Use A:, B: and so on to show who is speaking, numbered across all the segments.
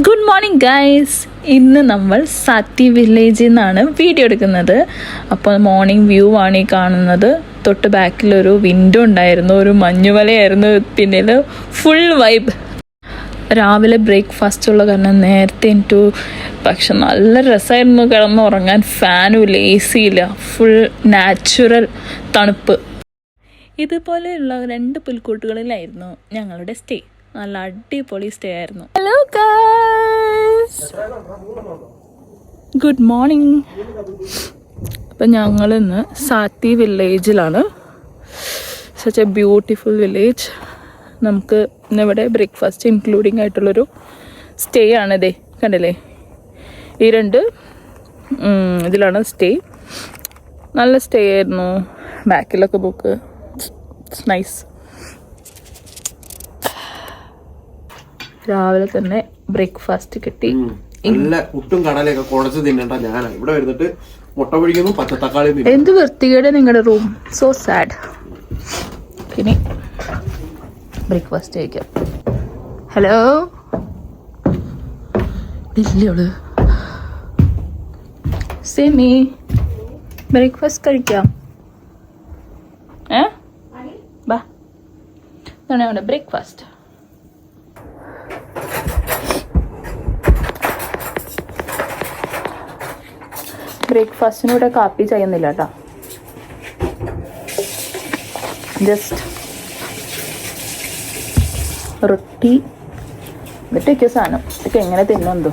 A: Good morning guys. ഇന്ന് നമ്മൾ സാത്തി വില്ലേജിൽ നിന്നാണ് വീഡിയോ എടുക്കുന്നത്. അപ്പോൾ മോർണിംഗ് വ്യൂ ആണ് ഈ കാണുന്നത്. തൊട്ട് ബാക്കിലൊരു വിൻഡോ ഉണ്ടായിരുന്നു, ഒരു മഞ്ഞുമലയായിരുന്നു, പിന്നിൽ ഫുൾ വൈബ്. രാവിലെ ബ്രേക്ക്ഫാസ്റ്റ് ഉള്ള കാരണം നേരത്തെ എനിക്കു, പക്ഷെ നല്ല രസമായിരുന്നു കിടന്നുറങ്ങാൻ. ഫാനും ഇല്ല, എ സി ഇല്ല, ഫുൾ നാച്ചുറൽ തണുപ്പ്. ഇതുപോലെയുള്ള 2 പുൽക്കൂട്ടുകളിലായിരുന്നു ഞങ്ങളുടെ സ്റ്റേ. നല്ല അടിപൊളി സ്റ്റേ ആയിരുന്നു. Hello guys, good morning. അപ്പം ഞങ്ങളിന്ന് സാത്തി വില്ലേജിലാണ്. Such a beautiful village. നമുക്ക് ഇന്നിവിടെ ബ്രേക്ക്ഫാസ്റ്റ് ഇൻക്ലൂഡിങ് ആയിട്ടുള്ളൊരു സ്റ്റേ ആണിതേ, കണ്ടില്ലേ? ഈ 2 ഇതിലാണ് സ്റ്റേ. നല്ല സ്റ്റേ ആയിരുന്നു. ബാക്കിലൊക്കെ നോക്ക്, ഇറ്റ്സ് നൈസ്. രാവിലെ തന്നെ ബ്രേക്ക്ഫാസ്റ്റ് കിട്ടി.
B: നല്ല പുട്ടും കടലൊക്കെ കുഴച്ച് തിന്നണ്ട. ഞാൻ ഇവിടെ വരുന്നിട്ട് മുട്ട പൊടിക്കുന്നു, പച്ചത്തക്കാളി.
A: എന്ത് വൃത്തികേട് നിങ്ങളുടെ റൂം, സോ സാഡ്. ഇനി ബ്രേക്ക്ഫാസ്റ്റ് കഴിക്കാം. ഹലോ, ഇല്ലയോള് സെമി, ബ്രേക്ക്ഫാസ്റ്റ് കഴിക്കാം. ബാ, ഇതാണ് ബ്രേക്ക്ഫാസ്റ്റ്. ബ്രേക്ക്ഫാസ്റ്റിനൂടെ കാപ്പി ചെയ്യുന്നില്ല കേട്ടോ, ജസ്റ്റ് റൊട്ടി. എന്നിട്ടൊക്കെ സാധനം ഇതൊക്കെ എങ്ങനെ തിന്നെന്തോ.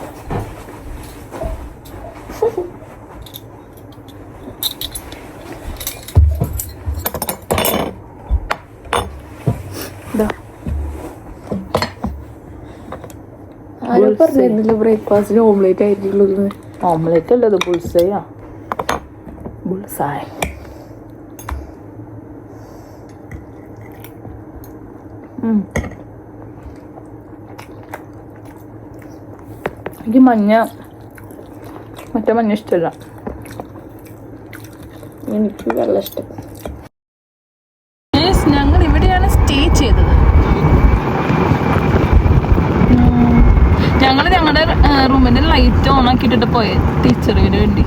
C: ആരോ പറഞ്ഞിരുന്നില്ല ബ്രേക്ക്ഫാസ്റ്റിന് ഓംലേറ്റ് ആയിട്ടുള്ളത്.
A: ഓംലെറ്റ് അല്ലത്, ബുൾസൈയാ. ബുൾസായ്. എനിക്ക് മറ്റേ മഞ്ഞ ഇഷ്ടമല്ല,
C: എനിക്ക് വെള്ളം ഇഷ്ടം.
A: ഞങ്ങൾ ഇവിടെയാണ് സ്റ്റേ ചെയ്തത്. ഞങ്ങളുടെ റൂമിന്റെ ലൈറ്റ് ഓൺ ആക്കിയിട്ടിട്ട് പോയെ ടീച്ചറിന് വേണ്ടി.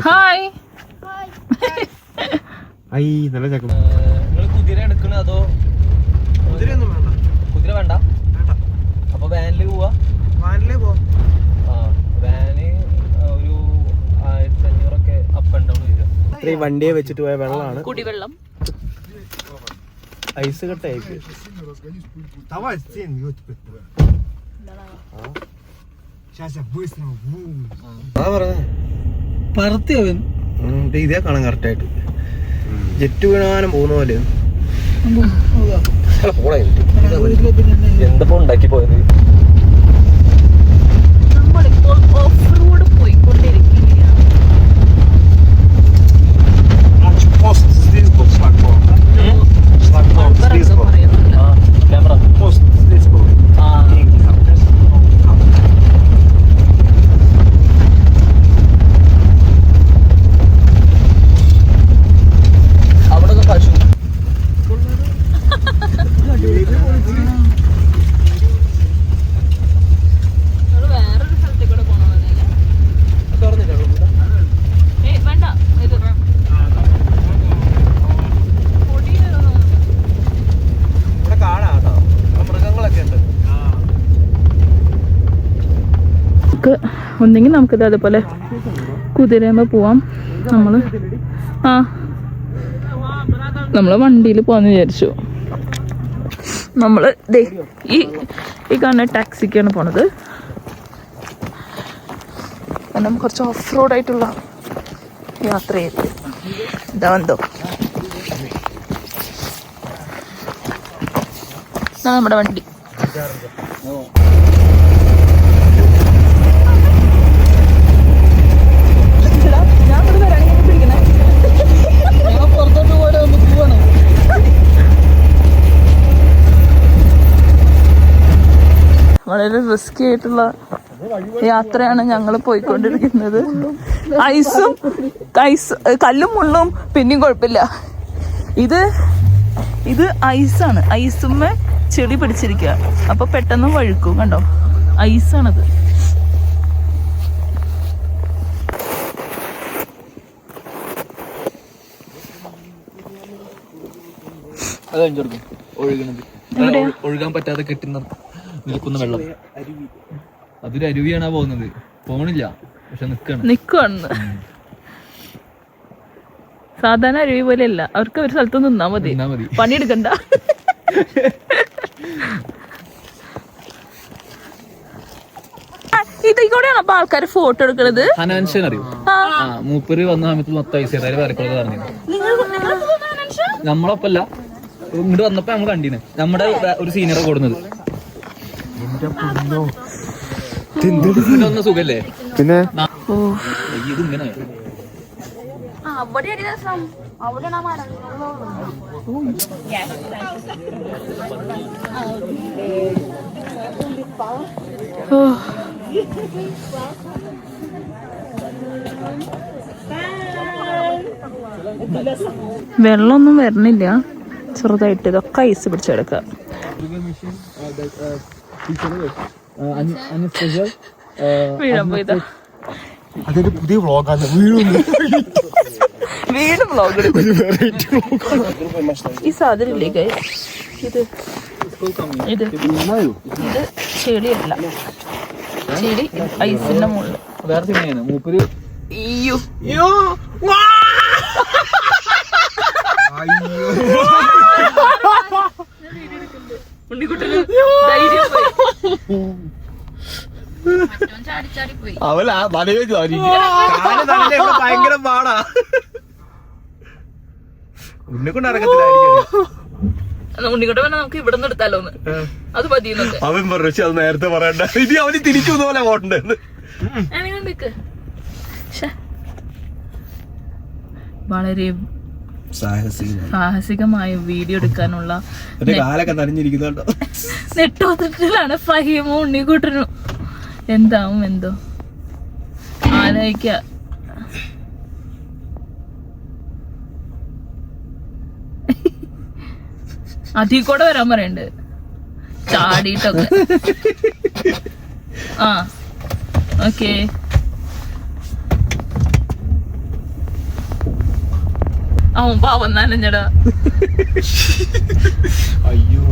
A: ഹായ്.
D: കുതിര എടുക്കണ അതോ? കുതിര വേണ്ട. അപ്പൊ വാനില് പോവാ. വാന് ഒരു 1500 അപ്പ് ആൻഡ് ഡൗൺ വരും.
B: ഇത്രയും വണ്ടിയെ വെച്ചിട്ട് പോയ വെള്ളമാണ്.
A: കുടിവെള്ളം
B: ഐസ് കട്ടായി.
D: പറത്തിയവൻ
B: ഇതേ കാണാൻ കറക്റ്റായിട്ട് ജെറ്റ് വീണാനും പോകുന്ന പോലെ.
D: എന്തപ്പോ ഉണ്ടാക്കി പോയത്?
A: നമ്മളിപ്പോൾ ഓഫ് റോഡ് പോയിക്കൊണ്ടിരിക്കുകയാണ്. ഒന്നെങ്കിൽ നമുക്കിത് അതുപോലെ കുതിരയുമ്പോ പോവാം. നമ്മള് വണ്ടിയിൽ പോവാന്ന് വിചാരിച്ചു. നമ്മള് ഈ കാണുന്ന ടാക്സിക്കാണ് പോണത്. കാരണം കുറച്ച് ഓഫ് റോഡായിട്ടുള്ള യാത്ര ചെയ്ത് ഇതാ എന്തോ നമ്മുടെ വണ്ടി. വളരെ റിസ്കി ആയിട്ടുള്ള യാത്രയാണ് ഞങ്ങൾ പോയിക്കൊണ്ടിരിക്കുന്നത്. കല്ലും മുള്ളും പിന്നെയും കുഴപ്പമില്ല. ഇത് ഇത് ഐസാണ്. ഐസുമ്മേ ചെളി പിടിച്ചിരിക്കുക. അപ്പൊ പെട്ടെന്ന് വഴുക്കും. കണ്ടോ, ഐസാണത്.
D: അത് കഴിഞ്ഞു ഒഴുകണത്. ഒഴുകാൻ പറ്റാതെ കെട്ടുന്ന നിൽക്കുന്ന വെള്ളം. അതൊരു അരുവിയാണ് പോകുന്നത്. പോണില്ല, പക്ഷെ നിക്കുവാണ്.
A: സാധാരണ അരുവി പോലെയല്ല. അവർക്ക് ഒരു സ്ഥലത്ത് നിന്നാ മതി, പണിയെടുക്കണ്ട. ഇതിലൂടെയാണ് അപ്പൊ ആൾക്കാര് ഫോട്ടോ എടുക്കണത്.
D: ഹനാൻഷൻ അറിയോ? മൂപ്പര് വന്ന സമയത്ത് മൊത്തം ഐസ് വരക്കുള്ളത് പറഞ്ഞു. നമ്മളൊപ്പല്ല, ഇങ്ങോട്ട് വന്നപ്പോ നമ്മൾ കണ്ടീന്. നമ്മുടെ ഒരു സീനിയറെ കൊടുന്നത്. സുഖല്ലേ?
B: പിന്നെ
D: ഇത് ഇങ്ങനെ
A: വെള്ളമൊന്നും വരണില്ല, ചെറുതായിട്ട്. ഇതൊക്കെ ഐസ് പിടിച്ചെടുക്കുക.
B: അതൊരു പുതിയ വ്ളോഗാണ്.
A: വീട് വ്ളോഗ്. ഈ സാധനം ഇല്ലേ ഗൈസ്, ഇത് ചെടിയല്ല, ചെടി ഐസിന്റെ മുകളിൽ.
D: വേറെ സിനിമയാണ് മൂപ്പര്.
B: അവല ഭയങ്കര പാടാ. ഉണ്ണിക്കൊണ്ട്
A: ഉണ്ണിക്കോട്ടെ വേണം നമുക്ക് ഇവിടെ നിന്ന് എടുത്താലോന്ന്. അത് മതിയെന്നൊക്കെ
B: അവൻ പറഞ്ഞു. അത് നേരത്തെ പറയണ്ട, ഇത് അവന് തിരിച്ചു പോലെ പോകണ്ടെന്ന്.
A: വളരെ സാഹസികമായ വീഡിയോ എടുക്കാനുള്ള
B: കാലൊക്കെ നനഞ്ഞിരിക്കുന്നുണ്ടോ
A: നെട്ടോത്തിലാണ് ഫഹീമും ഉണ്ണിക്കൂട്ടനും. എന്താവും എന്തോ ആലോചിക്ക. അതിൽ കൂടെ വരാൻ പറയണ്ട്, ചാടിയിട്ടൊക്കെ. ആ ഓക്കെ. അവൻ പാവം നനഞ്ഞടാ.
B: അയ്യോ,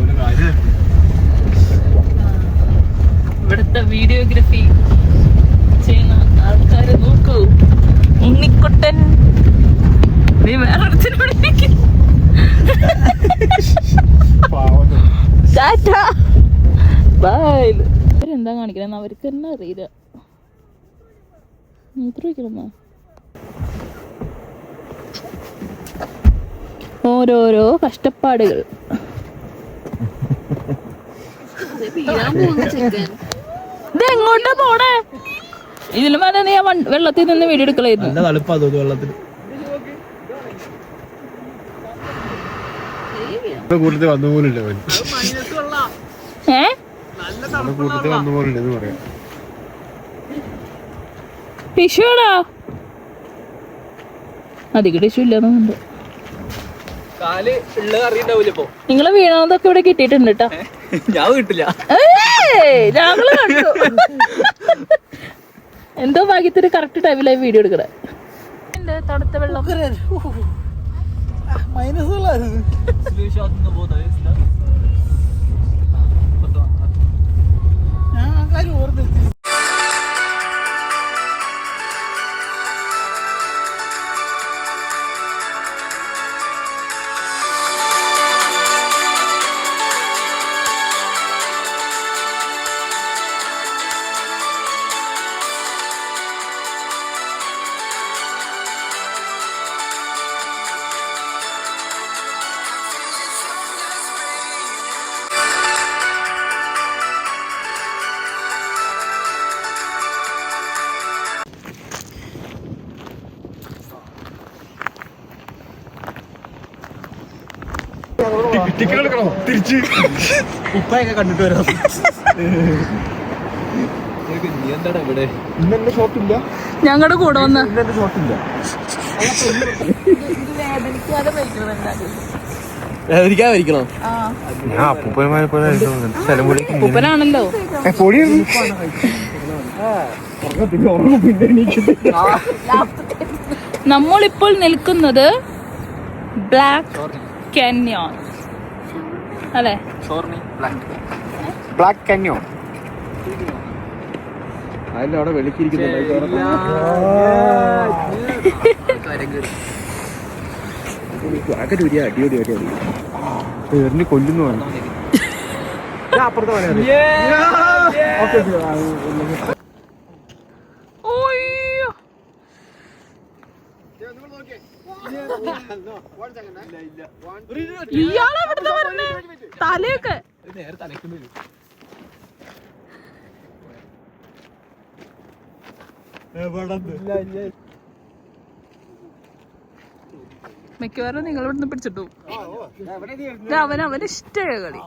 A: ഇവിടുത്തെ വീഡിയോഗ്രാഫി ചെയ്യുന്ന ആൾക്കാരെ നോക്കൂ. ഉണ്ണിക്കുട്ടൻ നീ വേറെ എന്താ കാണിക്കണെന്ന് അവർക്ക് തന്നെ അറിയില്ല. മൂത്രമൊഴിക്കണമെന്നാ. ഓരോരോ കഷ്ടപ്പാടുകൾ. ഇത് എങ്ങോട്ടാ പോണേ? ഇതിലും വരെ നീ വെള്ളത്തിൽ നിന്ന് വീഡിയോ എടുക്കലായിരുന്നു.
B: കൂട്ടത്തിൽ വന്ന പോലില്ല. കൂട്ടത്തിൽ വന്ന പോലില്ലെന്ന് പറയാം.
A: ടിഷ്യൂടാ, അധികം ടിഷ്യൂ ഇല്ലെന്നുണ്ട്. നിങ്ങള് വീണതൊക്കെ ഇവിടെ കിട്ടിയിട്ടുണ്ട് കേട്ടോ.
D: ഞാൻ കിട്ടില്ല,
A: ഞങ്ങള് കണ്ടു. എന്തോ ഭാഗ്യത്തിന് കറക്റ്റ് ടൈമിലായി വീഡിയോ എടുക്കണേ. തണുത്ത വെള്ളം
B: തിരിച്ച് ഉപ്പയൊക്കെ കണ്ടിട്ട് വരാം.
D: നീ എന്താടാ ഇവിടെ?
B: ഇന്നെന്റെ ഷോപ്പില്ല,
A: ഞങ്ങളുടെ കൂടെ വന്ന്.
B: ഇന്നെന്റെ ഷോപ്പില്ല. വേദനിക്കാതിരിക്കണോ?
E: ഞാൻ അപ്പൂപ്പന്മാരെ പോലെ സ്ഥലം കൂടി
A: ഉപ്പനാണല്ലോ. നമ്മളിപ്പോൾ നിൽക്കുന്നത് ബ്ലാക്ക് കാന്യോൺ അല്ലേ?
E: Black canyon.
B: അതിലവിടെ വെളുക്കിരിക്കുന്നുണ്ട്.
E: എറിഞ്ഞ് കൊല്ലുന്നു വേണം.
A: ഓയ്യോ. ഇയാളെ എവിടുന്നാ പറഞ്ഞേ? തലയൊക്കെ മിക്കവാറും നിങ്ങൾ ഇവിടുന്ന് പിടിച്ചിട്ടു. അവന് ഇഷ്ടമായ കളി.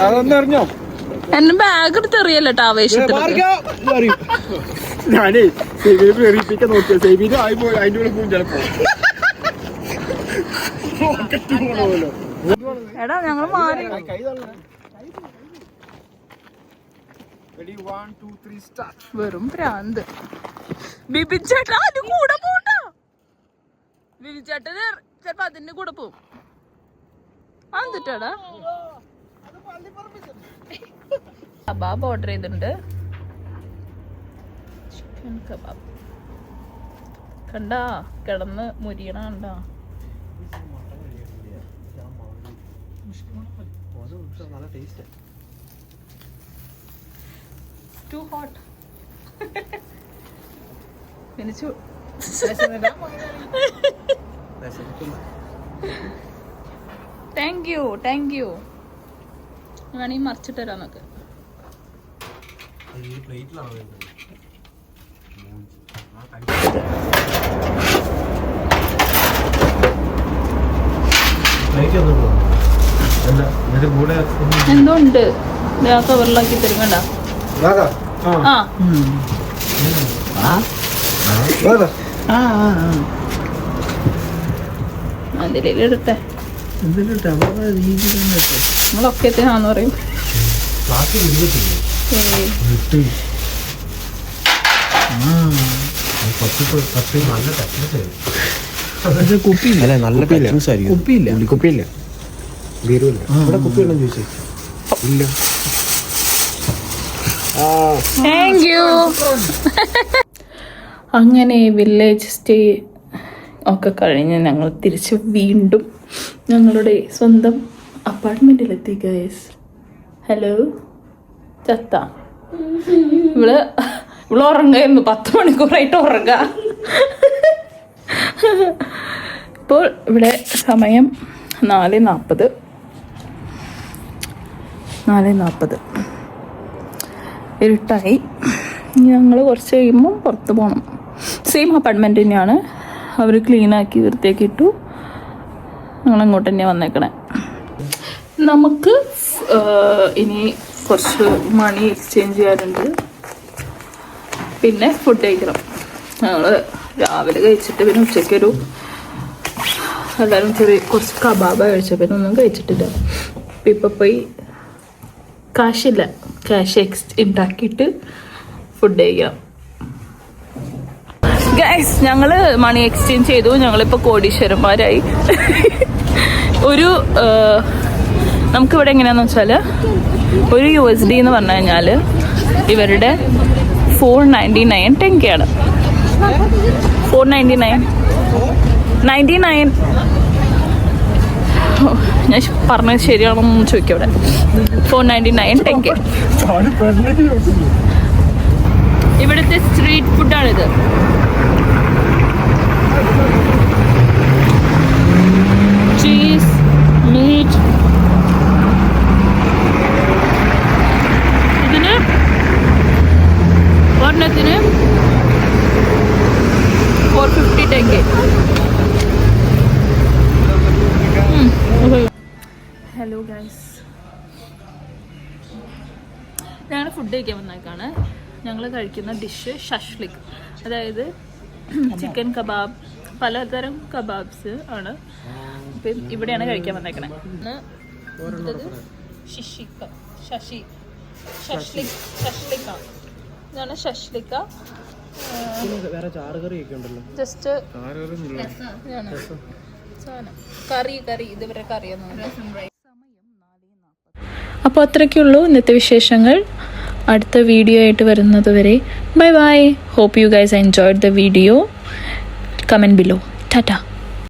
E: അതൊന്നറിഞ്ഞോ?
A: എന്നെ ബാഗ് എടുത്ത് എറിയല്ലോ ആവേശത്തിൽ.
E: ഞാനേ പ്രേരിപ്പിക്കാൻ നോക്കിയ സേവിന് അതിന്റെ കൂടെ പോകും ചിലപ്പോ.
A: എടാ ഞങ്ങൾ മാറി. വെറും പ്രാന്ത്. ബിബിൻ ചേട്ടാ അതിന്റെ കൂടെ പോണ്ട. ബിബിൻ ചേട്ടന് ചിലപ്പോ അതിന്റെ കൂടെ പോവും. എന്നിട്ടാടാ കബാബ് ഓർഡർ ചെയ്തിട്ടുണ്ട്. ചിക്കൻ കബാബ് കണ്ടാ കിടന്ന് മുരിയണ കണ്ടാ. Too hot. താങ്ക് യു വേണമെങ്കിൽ മറിച്ചിട്ട് തരാം നമുക്ക്. എന്തോ ഉണ്ട് കവറിലാക്കി തരും. കണ്ട അതിലിടട്ടെ. നമ്മളൊക്കെ എത്തിനാന്ന് പറയും.
B: കുപ്പിയില്ല. നല്ല ടച്ചിങ്സ് ആയിരിക്കും. കുപ്പിയില്ല. ഇവിടെ കുപ്പിയുണ്ടെന്ന് ചോദിച്ചേ. ഇല്ല.
A: Thank you. അങ്ങനെ വില്ലേജ് സ്റ്റേ ഒക്കെ കഴിഞ്ഞ് ഞങ്ങൾ തിരിച്ച് വീണ്ടും ഞങ്ങളുടെ സ്വന്തം അപ്പാർട്ട്മെന്റിലെത്തി ഗൈസ്. ഹലോ ചത്ത. ഇവള് ഉറങ്ങായിരുന്നു. 10 മണിക്കൂറായിട്ട് ഉറങ്ങാ. ഇപ്പോൾ ഇവിടെ സമയം 4:40. ഇരുട്ടായി. ഞങ്ങൾ കുറച്ച് കഴിയുമ്പം പുറത്ത് പോകണം. സെയിം അപ്പാർട്ട്മെൻറ്റ് തന്നെയാണ്. അവർ ക്ലീനാക്കി വൃത്തിയാക്കി ഇട്ടു. ഞങ്ങളങ്ങോട്ട് തന്നെയാണ് വന്നേക്കണേ. നമുക്ക് ഇനി കുറച്ച് മണി എക്സ്ചേഞ്ച് ചെയ്യാനുണ്ട്. പിന്നെ ഫുഡ് കഴിക്കണം. ഞങ്ങൾ രാവിലെ കഴിച്ചിട്ട് പിന്നെ ഉച്ചയ്ക്കൊരു എല്ലാവരും കുറച്ച് കബാബ കഴിച്ച പിന്നെ ഒന്നും കഴിച്ചിട്ടില്ല. ഇപ്പം പോയി കാശില്ല, ക്യാഷ് ഉണ്ടാക്കിയിട്ട് ഫുഡ് കഴിക്കാം. ഗൈസ് ഞങ്ങള് മണി എക്സ്ചേഞ്ച് ചെയ്തു. ഞങ്ങളിപ്പോൾ കോടീശ്വരന്മാരായി. ഒരു നമുക്കിവിടെ എങ്ങനെയാന്ന് വെച്ചാൽ ഒരു USD എന്ന് പറഞ്ഞു കഴിഞ്ഞാൽ ഇവരുടെ 499 ടെങ്കയാണ്. 499 ഞാൻ പറഞ്ഞത് ശരിയാണെന്ന് ചോദിക്കാം. ഇവിടെ 499 ടെങ്ക. ഇവിടുത്തെ സ്ട്രീറ്റ് ഫുഡാണിത്. Cheese, meet. ഇതിന് ഒരെണ്ണത്തിന് 450 ടെങ്ക. ഹലോ ഗൈസ്, ഞങ്ങൾ ഫുഡ് കഴിക്കാൻ വന്നേക്കാണ്. ഞങ്ങൾ കഴിക്കുന്ന ഡിഷ് ഷഷ്ലിക്, അതായത് ചിക്കൻ കബാബ്, പലതരം കബാബ്സ് ആണ്. ഇപ്പം ഇവിടെയാണ് കഴിക്കാൻ വന്നേക്കണേ. ഷഷ്ലിക്ക ഇതാണ് ഷഷ്ലിക്ക.
D: വേറെ ചാറുകറി ഒക്കെ ഉണ്ടല്ലോ.
A: ജസ്റ്റ് കറി ഇതുവരെ കറിയൊന്നും. അപ്പോൾ അത്രയ്ക്കുള്ളൂ ഇന്നത്തെ വിശേഷങ്ങൾ. അടുത്ത വീഡിയോ ആയിട്ട് വരുന്നത് വരെ bye bye. Hope you guys enjoyed the video. Comment below. Tata.